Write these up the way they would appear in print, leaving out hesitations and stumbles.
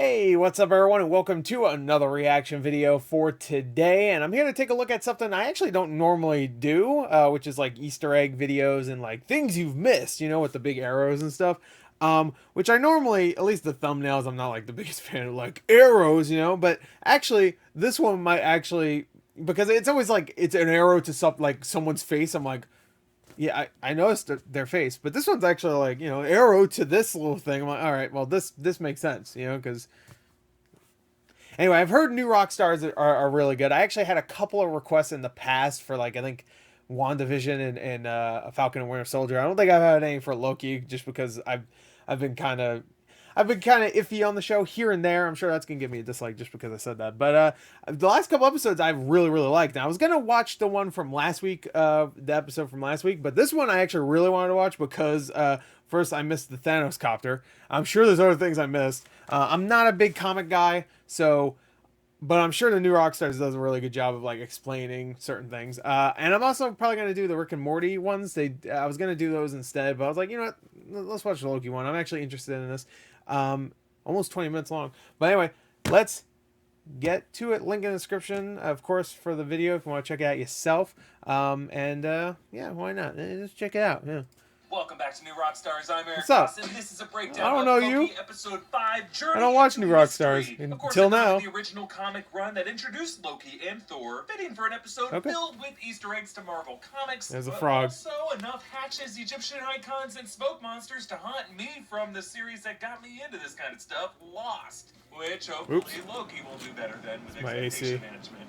Hey, what's up everyone, and welcome to another reaction video for today. And I'm here to take a look at something I actually don't normally do, which is like Easter egg videos and like things you've missed, you know, with the big arrows and stuff. Which I normally, at least the thumbnails, I'm not like the biggest fan of like arrows, you know, but actually this one might actually, because it's always like it's an arrow to like someone's face. I'm like, yeah, I noticed their face, but this one's actually like, you know, arrow to this little thing. I'm like, all right, well, this makes sense, you know, because anyway, I've heard new Rockstars are really good. I actually had a couple of requests in the past for like I think WandaVision and Falcon and Winter Soldier. I don't think I've had any for Loki just because I've been kind of iffy on the show here and there. I'm sure that's gonna give me a dislike just because I said that. But the last couple episodes I've really liked. Now I was gonna watch the one from last week, the episode from last week, but this one I actually really wanted to watch because first I missed the Thanos copter. I'm sure there's other things I missed. I'm not a big comic guy, so. But I'm sure the new Rockstars does a really good job of like explaining certain things. And I'm also probably gonna do the Rick and Morty ones. I was gonna do those instead, but I was like, you know what? Let's watch the Loki one. I'm actually interested in this. Almost 20 minutes long. But anyway, let's get to it. Link in the description, of course, for the video if you want to check it out yourself. Yeah, why not? Just check it out. Yeah. Welcome back to New Rockstars. I'm Eric. What's up? Dawson. This is a breakdown I don't know of Loki, you. Episode 5, Journey I don't watch into New Rockstars History. until now. The original comic run that introduced Loki and Thor, fitting for an episode filled with Easter eggs to Marvel Comics. There's a frog. Also enough hatches, Egyptian icons, and smoke monsters to haunt me from the series that got me into this kind of stuff, Lost. Which hopefully Loki will do better than with expectation management.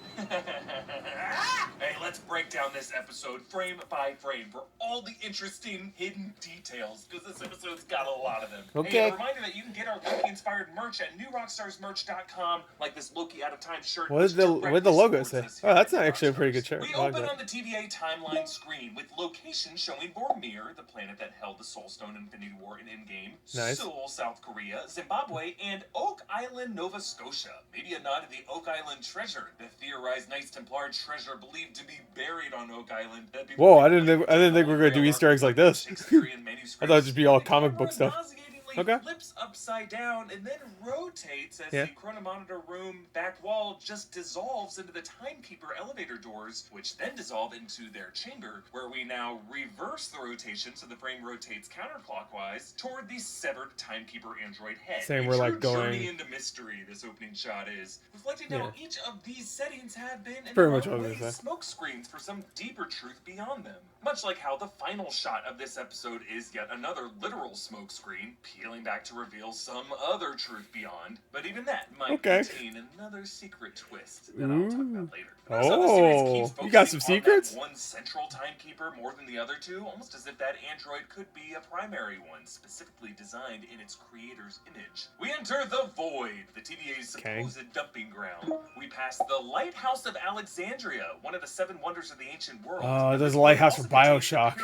Hey, let's break down this episode frame by frame for all the interesting hidden details, because this episode's got a lot of them. Okay. Hey, a reminder that you can get our Loki-inspired merch at newrockstarsmerch.com, like this Loki Out of Time shirt. What did the logo say? Oh, that's actually a pretty good shirt. We open on the TVA timeline screen with locations showing Vormir, the planet that held the Soul Stone in Infinity War and Endgame, Seoul, South Korea, Zimbabwe, and Oak Island, Nova Scotia. Maybe a nod to the Oak Island treasure, the theorized Knights Templar treasure believed to be buried on Oak Island. Whoa, I didn't think we were gonna do Easter eggs like this. I thought it'd just be all comic book stuff. Okay. Flips upside down and then rotates as the chronometer room back wall just dissolves into the timekeeper elevator doors, which then dissolve into their chamber, where we now reverse the rotation so the frame rotates counterclockwise toward the severed timekeeper android head. Same, we're like going journey into mystery. This opening shot is reflecting how each of these settings have been in pretty much what I was gonna say. Smoke screens for some deeper truth beyond them. Much like how the final shot of this episode is yet another literal smoke screen, peeling back to reveal some other truth beyond, but even that might contain another secret twist that I'll talk about later. Oh, you got some secrets? One central timekeeper more than the other two, almost as if that android could be a primary one, specifically designed in its creator's image. We enter the Void, the TVA's supposed dumping ground. We pass the Lighthouse of Alexandria, one of the 7 wonders of the ancient world. Oh, there's a lighthouse for BioShock.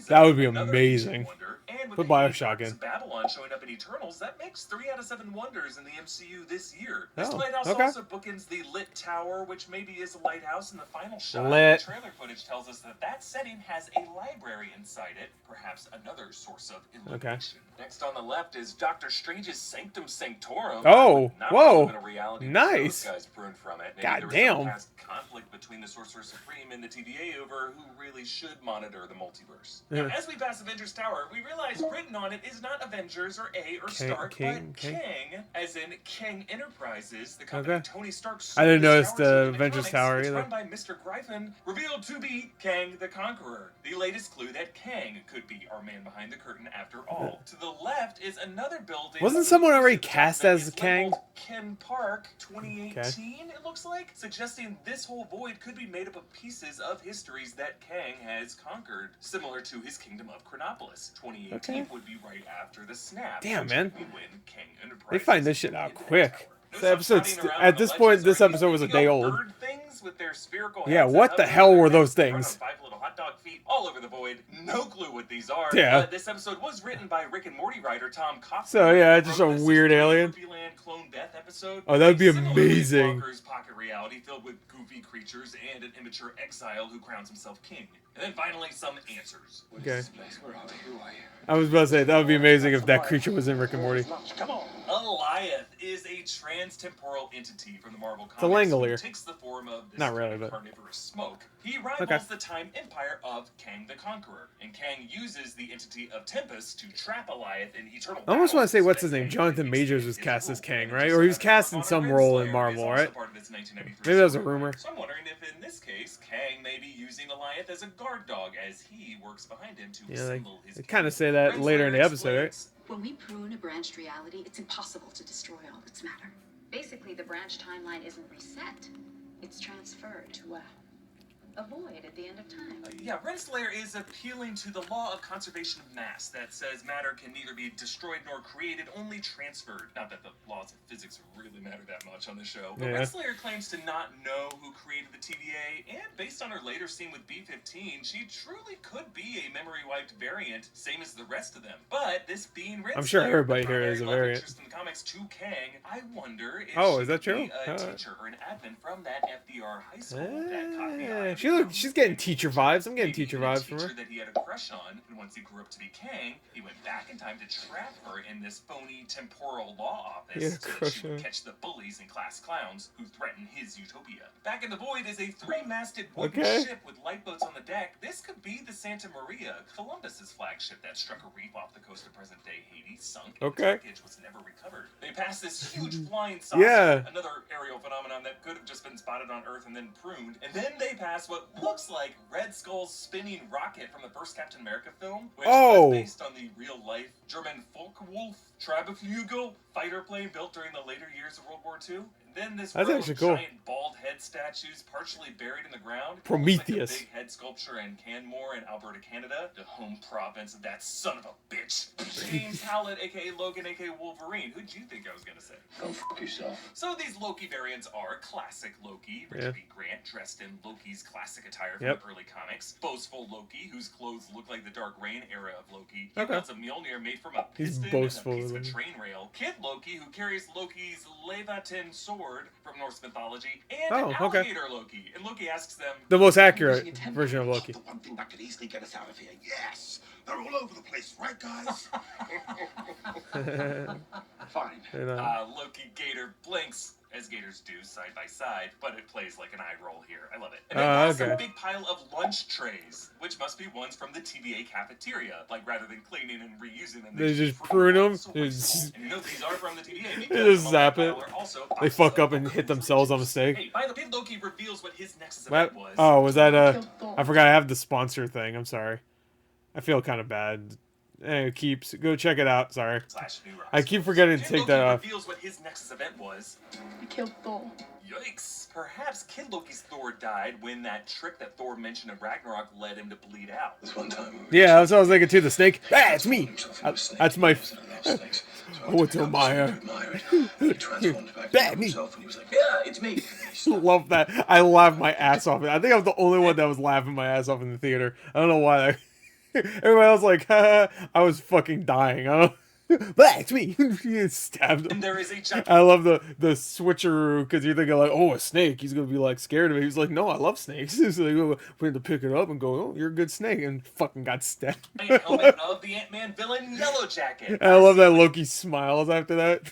That would be amazing. Put BioShock in. Babylon showing up in Eternals, that makes 3 out of 7 wonders in the MCU this year. This lighthouse also bookends the lit tower, which maybe is a lighthouse in the final shot. The trailer footage tells us that that setting has a library inside it, perhaps another source of illumination. Next on the left is Doctor Strange's Sanctum Sanctorum. Oh, whoa, nice. Guys pruned from it. God damn. Conflict between the Sorcerer Supreme and the TVA over who really should monitor the multiverse. Now, as we pass Avengers Tower, we realize written on it is not Avengers or A or Stark, but Kang, as in Kang Enterprises, the company Tony Stark's. I didn't notice the Avengers Tower either. Run by Mr. Gryphon, revealed to be Kang the Conqueror. The latest clue that Kang could be our man behind the curtain after all. To the left is another building. Wasn't someone already cast as Kang? Ken Park 2018, it looks like, suggesting this whole void could be made up of pieces of histories that Kang has conquered, similar to his kingdom of Chronopolis. 2018 would be right after the snap. Damn, man. They Find this shit out quick. The episode's, at this point, this episode was a day old. With their spherical what the hell were those things? 5 little hot dog feet all over the void. No clue what these are. Yeah. This episode was written by Rick and Morty writer Tom Kaufman. So yeah, just a weird alien. Clone Beth death episode. Oh, that would be Similarly, amazing. Walker's pocket reality filled with goofy creatures and an immature exile who crowns himself king. And then finally, some answers. Okay. Where are we? Who are you? I was about to say, that would be amazing if that creature was in Rick and Morty. Come on. Alioth is a trans-temporal entity from the Marvel a Comics who Langolier. takes the form of this Not really, but carnivorous smoke. He rivals the time empire of Kang the Conqueror, and Kang uses the entity of Tempest to trap Alioth in eternal I almost want to say, battles what's his that name? Kang Jonathan makes Majors his was cast as rule. Kang, right? Or he was cast in some role in Marvel, right? Maybe that was a rumor. So I'm wondering if in this case, Kang may be using Alioth as a guard dog as he works behind him to assemble his They kind of say that later in the episode, right? When we prune a branched reality, it's impossible to destroy all its matter. Basically, the branch timeline isn't reset. It's transferred to a void at the end of time. Yeah, Renslayer is appealing to the law of conservation of mass that says matter can neither be destroyed nor created, only transferred. Not that the laws of physics really matter that much on the show. But Renslayer claims to not know who created the TVA, and based on her later scene with B-15, she truly could be a memory-wiped variant, same as the rest of them. But this being Renslayer, I'm sure everybody here is a variant. In the comics to Kang, I wonder if is that true? a teacher or an admin from that FDR high school that caught the eye. She's getting teacher vibes. I'm getting teacher vibes from her. That he had a crush on, and once he grew up to be Kang, he went back in time to trap her in this phony temporal law office so that she would catch the bullies and class clowns who threaten his utopia. Back in the Void is a three-masted wooden ship with lifeboats on the deck. This could be the Santa Maria, Columbus's flagship that struck a reef off the coast of present-day Haiti, sunk, and its wreckage was never recovered. They passed this huge flying saucer, another aerial phenomenon that could have just been spotted on Earth and then pruned, and then they passed what looks like Red Skull's spinning rocket from the first Captain America film, which was based on the real-life German Focke-Wulf Trabeflugel fighter plane built during the later years of World War II. And then this row of giant bald head statues partially buried in the ground. Prometheus. Like the big head sculpture in Canmore in Alberta, Canada, the home province of that son of a bitch. James Howlett, a.k.a. Logan, a.k.a. Wolverine. Who'd you think I was going to say? Go fuck yourself. So these Loki variants are classic Loki, Richard B. Grant dressed in Loki's classic attire from the early comics. Boastful Loki, whose clothes look like the Dark Reign era of Loki. He wields a Mjolnir made from a piston and a piece of a train rail. Kid Loki, who carries Loki's Leviathan sword from Norse mythology, and Alligator Loki. And Loki asks them, the most accurate version of Loki. The one thing that could easily get us out of here. Yes, they're all over the place, right, guys? Fine. Loki Gator blinks, as gators do, side by side, but it plays like an eye roll here. I love it. And then there's a big pile of lunch trays, which must be ones from the TVA cafeteria. Like, rather than cleaning and reusing them, they just prune them. And you know these are from the TVA. They just zap it. They fuck up and hit themselves on mistake. Hey, by the way, Loki reveals what his next event was. Oh, was that I forgot I have the sponsor thing. I'm sorry. I feel kind of bad. Keeps. Go check it out. Sorry. I keep forgetting to take that off. Reveals what his next event was. He killed Thor. Yikes. Perhaps Kid Loki's Thor died when that trick that Thor mentioned in Ragnarok led him to bleed out. This one time. Yeah, that's what I was thinking too. The snake. Ah, it's me. That's my. Oh, it's Omaya. Bad me. Yeah, it's me. Love that. I laughed my ass off. I think I was the only one that was laughing my ass off in the theater. I don't know why. Everybody else like, I was fucking dying. I don't know. It's me. He stabbed him. And there is a I love the switcheroo because you're thinking like, oh, a snake. He's gonna be like scared of it. He's like, no, I love snakes. So like, we had to pick it up and go, oh, you're a good snake, and fucking got stabbed. helmet of the Ant-Man villain Yellow Jacket. I love that Loki smiles after that.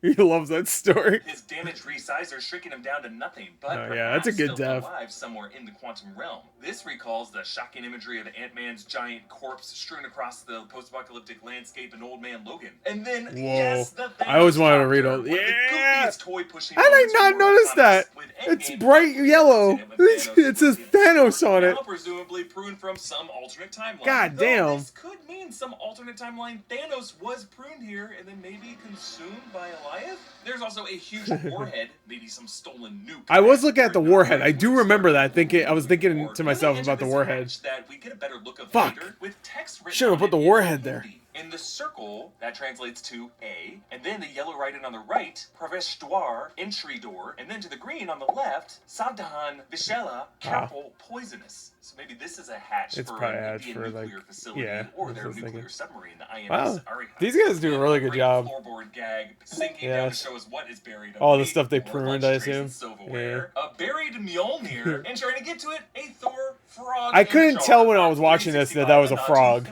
He loves that story. His damaged resizer shrinking him down to nothing, but yeah, that's a good death. Alive somewhere in the quantum realm. This recalls the shocking imagery of Ant-Man's giant corpse strewn across the post-apocalyptic landscape in Old Man Logan. And then, yes, the Thanos I always wanted to read all. Yeah. How did I not notice that? It's bright yellow. It says Thanos on it. Now presumably pruned from some alternate timeline. God damn. This could mean some alternate timeline. Thanos was pruned here and then maybe consumed by Alioth. There's also a huge warhead, maybe some stolen nuke. I was looking at the warhead. I do remember that. I was thinking to myself about the warhead. That we get a better look of Fuck. with text Should have put the warhead there. In the circle, that translates to A, and then the yellow writing on the right, Pravesh Dwar, entry door, and then to the green on the left, Savdahan Vishela, careful, poisonous. So maybe this is a hatch for an Indian nuclear facility or their nuclear submarine, the INS Arihant. These guys do a really good job. Floorboard gag sinking down to show us what is buried. All the stuff they pruned, I assume. A buried Mjolnir, and trying to get to it, a Thor frog. I couldn't tell when I was watching this that was a frog.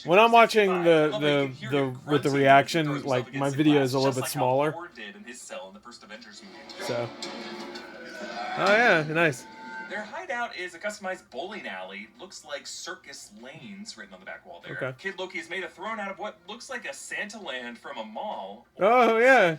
When I'm watching the with the reaction, like my video is a little bit smaller. So, oh yeah, nice. Their hideout is a customized bowling alley. Looks like circus lanes written on the back wall there. Okay. Kid Loki has made a throne out of what looks like a Santa land from a mall. Oh yeah.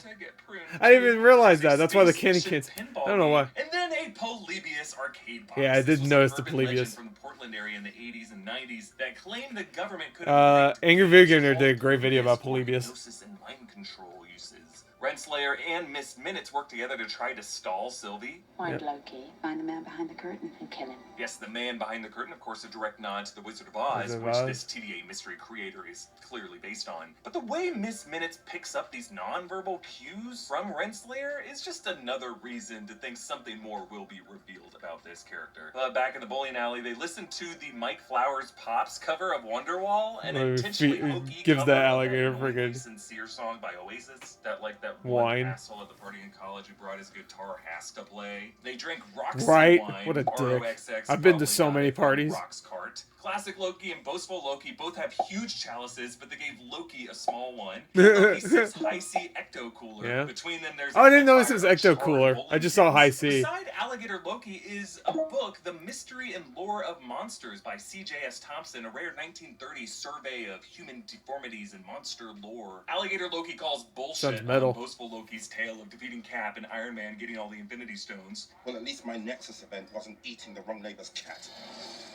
I didn't even realize that. That's why the candy kids. I don't know why. And then a Polybius arcade box. Yeah, I did notice the Polybius. From the Portland area in the 80s and 90s that claimed the government could Angry Video Gamer did a great video about Polybius. And mind control uses. Renslayer and Miss Minutes work together to try to stall Sylvie. Find Loki, find the man behind the curtain, and kill him. Yes, the man behind the curtain, of course, a direct nod to the Wizard of Oz, which this TVA mystery creator is clearly based on. But the way Miss Minutes picks up these non-verbal cues from Renslayer is just another reason to think something more will be revealed about this character. Back in the bowling alley, they listen to the Mike Flowers Pops cover of Wonderwall, and intentionally hokey gives cover that alligator of friggin' sincere song by Oasis. That wine. Asshole at the party in college who brought his guitar has to play. They drink Roxy right? wine. What a dick. ROXX I've been to so many parties. Roxcart. Classic Loki and boastful Loki both have huge chalices, but they gave Loki a small one. Loki sips High C Ecto Cooler. Yeah. Between them, there's. Oh, I didn't notice it was Ecto Cooler. I just saw High C. Beside Alligator Loki is a book, The Mystery and Lore of Monsters by C.J.S. Thompson, a rare 1930 survey of human deformities and monster lore. Alligator Loki calls bullshit on boastful Loki's tale of defeating Cap and Iron Man getting all the Infinity Stones. Well, at least my Nexus event wasn't eating the wrong neighbor's cat.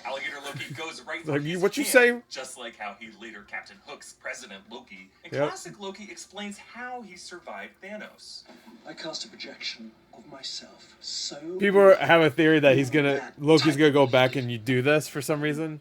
Alligator Loki goes right like, for what you hand, say? Just like how he later Captain Hook's President Loki. And Classic Loki explains how he survived Thanos. I cast a projection of myself. So people have a theory that Loki's gonna go back and you do this for some reason.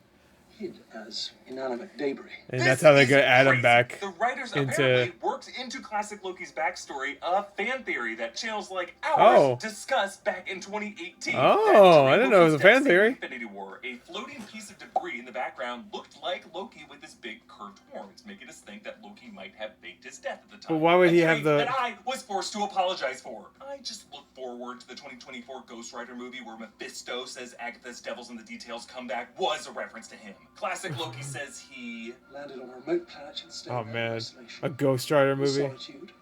Hid as inanimate debris. And that's how they're gonna add him back. The writers apparently worked into Classic Loki's backstory a fan theory that channels like ours discussed back in 2018. Oh, I didn't know it was a fan theory. Infinity War, a floating piece of debris in the background looked like Loki with his big curved horns, making us think that Loki might have faked his death at the time. But why would he have the... that I was forced to apologize for. I just look forward to the 2024 Ghost Rider movie where Mephisto says Agatha's Devils in the Details comeback was a reference to him. Classic Loki says he landed on a remote planet instead. Oh man, a Ghost Rider movie, solitude.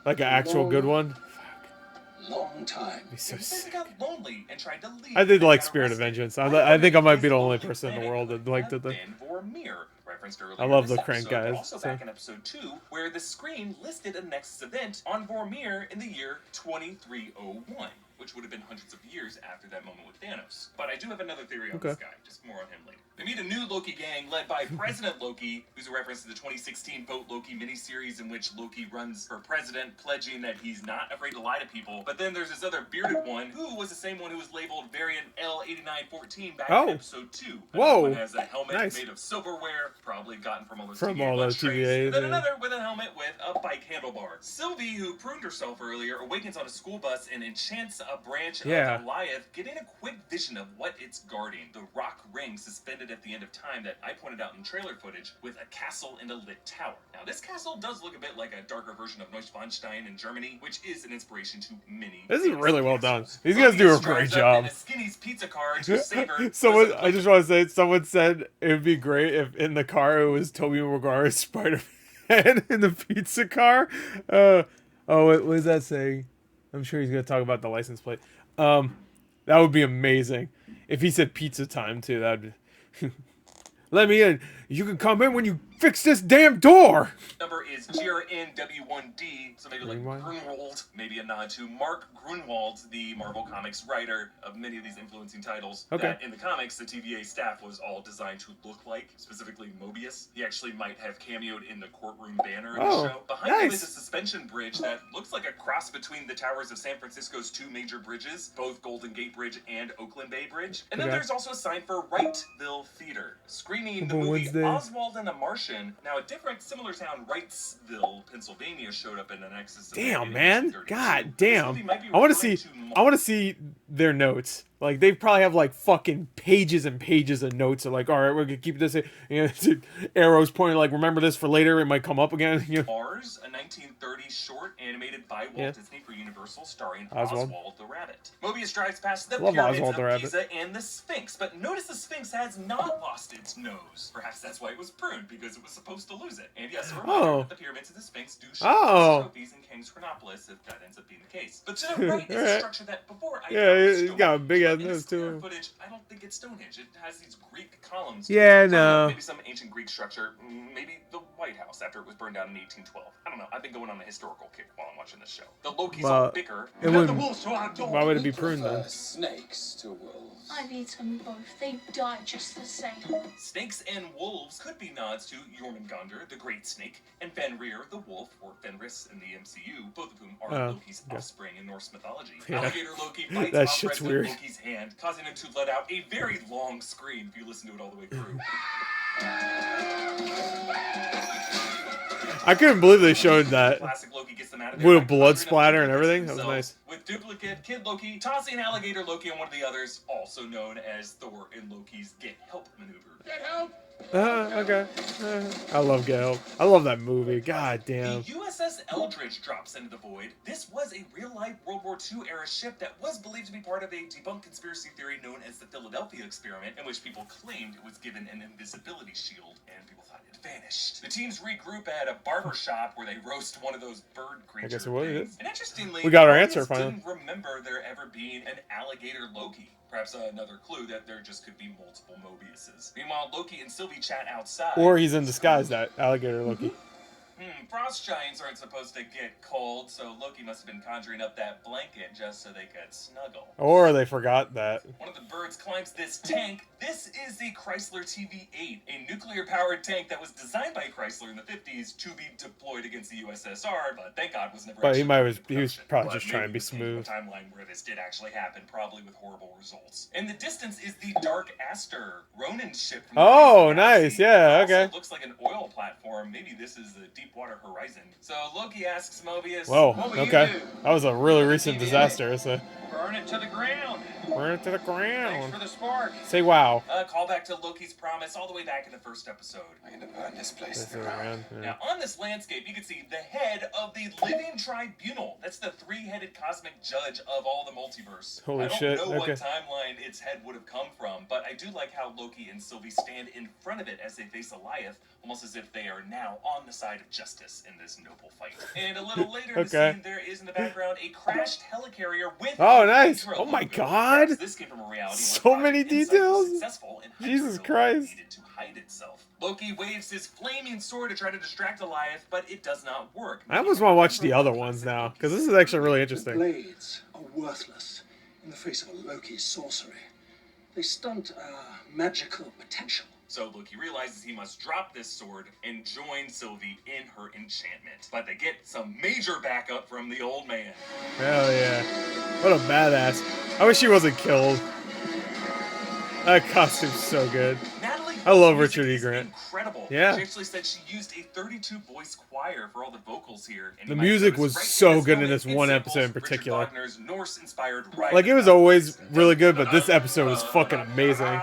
Like an actual good one. Long time. Be so sick. Got lonely and tried to leave. I did like Spirit of Vengeance. I think I might be the only person in the world that liked it. I love the Crank guys. Also back in episode 2, where the screen listed a Nexus event on Vormir in the year 2301. Which would have been hundreds of years after that moment with Thanos. But I do have another theory on this guy, just more on him later. We meet a new Loki gang led by President Loki, who's a reference to the 2016 Vote Loki miniseries in which Loki runs for president, pledging that he's not afraid to lie to people. But then there's this other bearded one, who was the same one who was labeled Variant L8914 back in episode 2. Another one has a helmet made of silverware, probably gotten from all those TVA. Then another with a helmet with a bike handlebar. Sylvie, who pruned herself earlier, awakens on a school bus and enchants a branch of Alioth, getting a quick vision of what it's guarding. The rock ring suspended at the end of time that I pointed out in trailer footage with a castle and a lit tower. Now this castle does look a bit like a darker version of Neuschwanstein in Germany, which is an inspiration to many. This is really well done. These guys do a great job. Skinny's pizza car to save her. Someone, I just want to say, someone said it would be great if in the car it was Tobey Maguire's Spider-Man in the pizza car. What is that saying? I'm sure he's gonna talk about the license plate. That would be amazing if he said pizza time too. That'd be let me in. You can come in when you Fix this damn door! Number is GRNW1D, so maybe like Grunwald, maybe a nod to Mark Grunwald, the Marvel Comics writer of many of these influencing titles. Okay. That in the comics, the TVA staff was all designed to look like, specifically Mobius. He actually might have cameoed in the courtroom banner in the show. Behind him is a suspension bridge that looks like a cross between the towers of San Francisco's two major bridges, both Golden Gate Bridge and Oakland Bay Bridge. And then there's also a sign for Wrightville Theater, screening the movie Oswald and the Martian. Now, a different similar town, Wrightsville, Pennsylvania, showed up in an Nexus. Damn, man. God damn. I want to see their notes. Like, they probably have, like, fucking pages and pages of notes. Of like, all right, we're going to keep this. You know, arrows pointing, like, remember this for later. It might come up again. You know? Ours, a 1930s short animated by Walt Disney for Universal, starring Oswald the Rabbit. Mobius drives past the pyramids of Giza and the Sphinx, but notice the Sphinx has not lost its nose. Perhaps that's why it was pruned, because it was supposed to lose it. And yes, a reminder that the pyramids of the Sphinx do show trophies in King's Chronopolis, if that ends up being the case. But to the right is a structure that before I he's got a big ass nose too. Footage, I don't think it's Stonehenge. It has these Greek columns. Yeah, no. Maybe some ancient Greek structure. Maybe the White House after it was burned down in 1812. I don't know. I've been going on a historical kick while I'm watching this show. The Loki's all bicker. Why would it be pruned then? Snakes to wolves. I've eaten both. They die just the same. Snakes and wolves could be nods to Jormungandr, the Great Snake, and Fenrir, the wolf, or Fenris in the MCU, both of whom are Loki's offspring in Norse mythology. Alligator Loki bites off President Loki's hand, causing him to let out a very long scream if you listen to it all the way through. I couldn't believe they showed that. Classic Loki gets them out of there. With a blood splatter and everything. That was nice. With duplicate Kid Loki tossing Alligator Loki on one of the others, also known as Thor in Loki's Get Help maneuver. Get help! Okay. I love Get Help. I love that movie. God damn. The USS Eldridge drops into the void. This was a real-life World War II era ship that was believed to be part of a debunked conspiracy theory known as the Philadelphia experiment, in which people claimed it was given an invisibility shield, and people thought it vanished. The teams regroup at a barber shop where they roast one of those bird creature I guess it was. And interestingly, we got our answer finally. Didn't remember there ever being an alligator Loki. Perhaps another clue that there just could be multiple Mobiuses. Meanwhile, Loki and Sylvie chat outside. Or he's in disguise, that alligator Loki. Frost giants aren't supposed to get cold, so Loki must have been conjuring up that blanket just so they could snuggle. Or they forgot that. One of the birds climbs this tank. This is the Chrysler TV-8, a nuclear-powered tank that was designed by Chrysler in the 50s to be deployed against the USSR, but thank God was never. But he was probably just trying to be smooth. A timeline where this did actually happen, probably with horrible results. In the distance is the Dark Aster, Ronin's ship. From nice, yeah, okay. It looks like an oil platform. Maybe this is the Deepwater Horizon. So Loki asks Mobius, "Whoa, what will okay, you do? That was a really recent disaster." So. Burn it to the ground. Burn it to the ground. Thanks for the spark. Say wow. Call back to Loki's promise all the way back in the first episode. I'm gonna burn this place to the ground. Now, on this landscape, you can see the head of the Living Tribunal. That's the three-headed cosmic judge of all the multiverse. Holy shit. I don't know what timeline its head would have come from, but I do like how Loki and Sylvie stand in front of it as they face Alioth, almost as if they are now on the side of justice in this noble fight. And a little later in the scene, there is in the background a crashed helicarrier with nice. Oh my god. This came from a reality so many details. Jesus Christ. Needed to hide itself. Loki waves his flaming sword to try to distract Alioth, but it does not work. I almost want to watch the other ones now, because this is actually really interesting. The blades are worthless in the face of a Loki's sorcery. They stunt our magical potential. So Loki realizes he must drop this sword and join Sylvie in her enchantment. But they get some major backup from the old man. Hell yeah. What a badass. I wish he wasn't killed. That costume's so good. I love Richard E. Grant. Incredible. Yeah. She actually said she used a 32-voice choir for all the vocals here. And the music was so good in this one episode in particular. Norse-inspired like, it was always really good, but this episode was fucking amazing.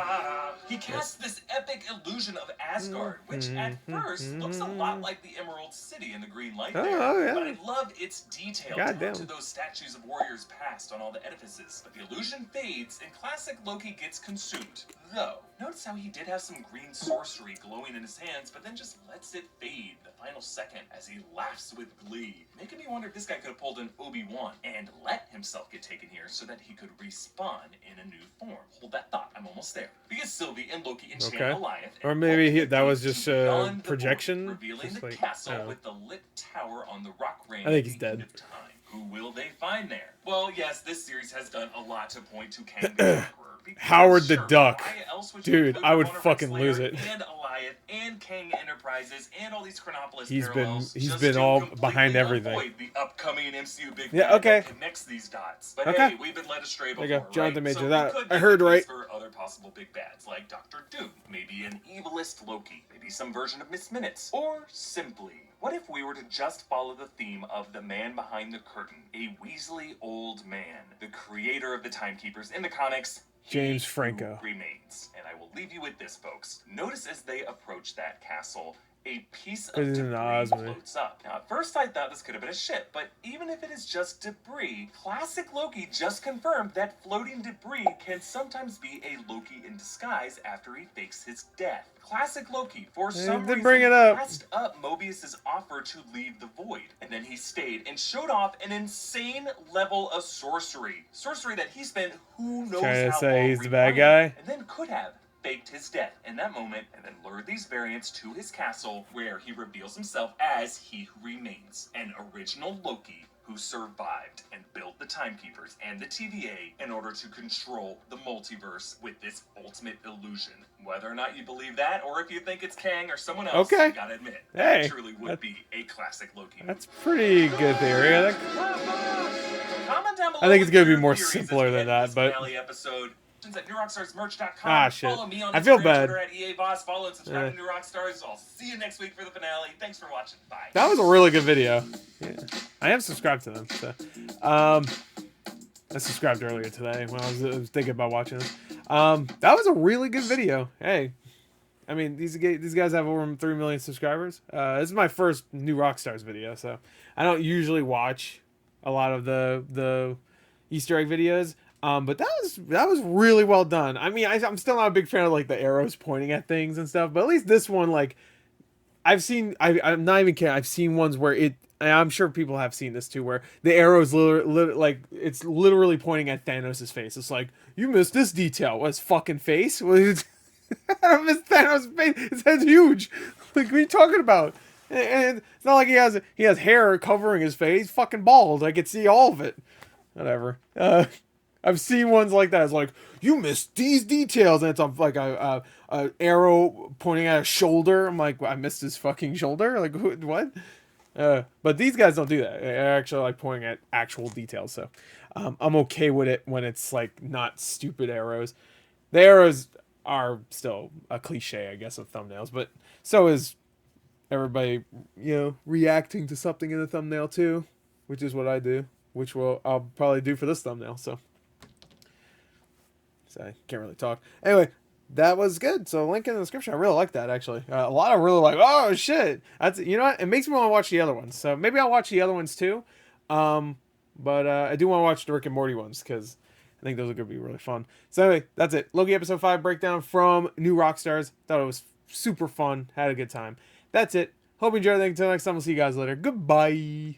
He casts this epic illusion of Asgard, which at first looks a lot like the Emerald City in the green light there. Yeah. But I love its detail down to those statues of warriors past on all the edifices. But the illusion fades, and classic Loki gets consumed. Though, notice how he did have some green sorcery glowing in his hands, but then just lets it fade the final second as he laughs with glee. Making me wonder if this guy could have pulled an Obi-Wan and let himself get taken here so that he could respawn in a new form. Hold that thought, I'm almost there. Because Sylvie Sylvie and Loki enchant Okay. Alioth. Or maybe that was just beyond the projection. void, revealing Just the like, castle with the lit tower on the rock ring. I think he's at the end dead. of time. Who will they find there? Well, yes, this series has done a lot to point to Kang the Conqueror. Because, Howard the sure, Duck. why else would you Dude, include I would Ramona fucking Renslayer lose it. And Alioth and Kang Enterprises and all these Chronopolis He's parallels been just been to all completely behind everything. avoid the upcoming MCU big Yeah, bang okay. that connects these dots. But Okay. hey, we've been led astray There before, you go. Jonathan right? Major. So That- we could I make heard a right. case for other possible big bads like Doctor Doom, maybe an evilist Loki, maybe some version of Miss Minutes, or simply, what if we were to just follow the theme of the man behind the curtain, a Weasley old man, the creator of the Timekeepers in the comics, James he Franco. who remains. And I will leave you with this, folks. Notice as they approach that castle, a piece of He's in debris Oz, man. floats up. Now, at first I thought this could have been a ship, but even if it is just debris, classic Loki just confirmed that floating debris can sometimes be a Loki in disguise after he fakes his death. Classic Loki, for some did reason, bring it up. passed up Mobius's offer to leave the void, and then he stayed and showed off an insane level of sorcery. Sorcery that he spent who knows Trying to how say long he's the bad refining, guy? and then could have faked his death in that moment and then lured these variants to his castle where he reveals himself as He Who Remains, an original Loki who survived and built the Timekeepers and the TVA in order to control the multiverse with this ultimate illusion. Whether or not you believe that, or if you think it's Kang or someone else, Okay. you gotta admit, Hey, that truly would that- be a classic Loki movie. That's pretty good theory. I think. Comment down below I think it's with gonna be your more theories as simpler we than head into that, this but- finale episode. At newrockstarsmerch.com. Ah, shit. Follow me on I feel Instagram, bad. Twitter at EAVoss. Follow and subscribe Yeah. to New Rockstars. I'll see you next week for the finale. Thanks for watching. Bye. That was a really good video. Yeah. I am subscribed to them. So, I subscribed earlier today when I was thinking about watching it. That was a really good video. Hey, I mean these guys have over 3 million subscribers. This is my first New Rockstars video, so I don't usually watch a lot of the Easter egg videos. But that was really well done. I mean, I'm still not a big fan of like the arrows pointing at things and stuff, but at least this one, like, I'm not even kidding. I've seen ones where and I'm sure people have seen this too, where the arrow's like it's literally pointing at Thanos' face. It's like, you missed this detail. What, his fucking face? I missed Thanos' face. His head's huge. Like, what are you talking about? And it's not like he has hair covering his face. He's fucking bald. I could see all of it. Whatever. I've seen ones like that. It's like, you missed these details, and it's like a arrow pointing at a shoulder. I'm like, I missed his fucking shoulder. Like, what? But these guys don't do that. They're actually like pointing at actual details. So I'm okay with it when it's like not stupid arrows. The arrows are still a cliche, I guess, of thumbnails, but so is everybody, reacting to something in the thumbnail too, which is what I do, which I'll probably do for this thumbnail. So I can't really talk. Anyway, that was good. So link in the description. I really like that, actually. A lot of really like, oh shit. That's, you know what? It makes me want to watch the other ones. So maybe I'll watch the other ones too. But I do want to watch the Rick and Morty ones because I think those are going to be really fun. So anyway, that's it. Loki episode 5 breakdown from New Rockstars. Thought it was super fun. Had a good time. That's it. Hope you enjoyed it. Until next time, we'll see you guys later. Goodbye.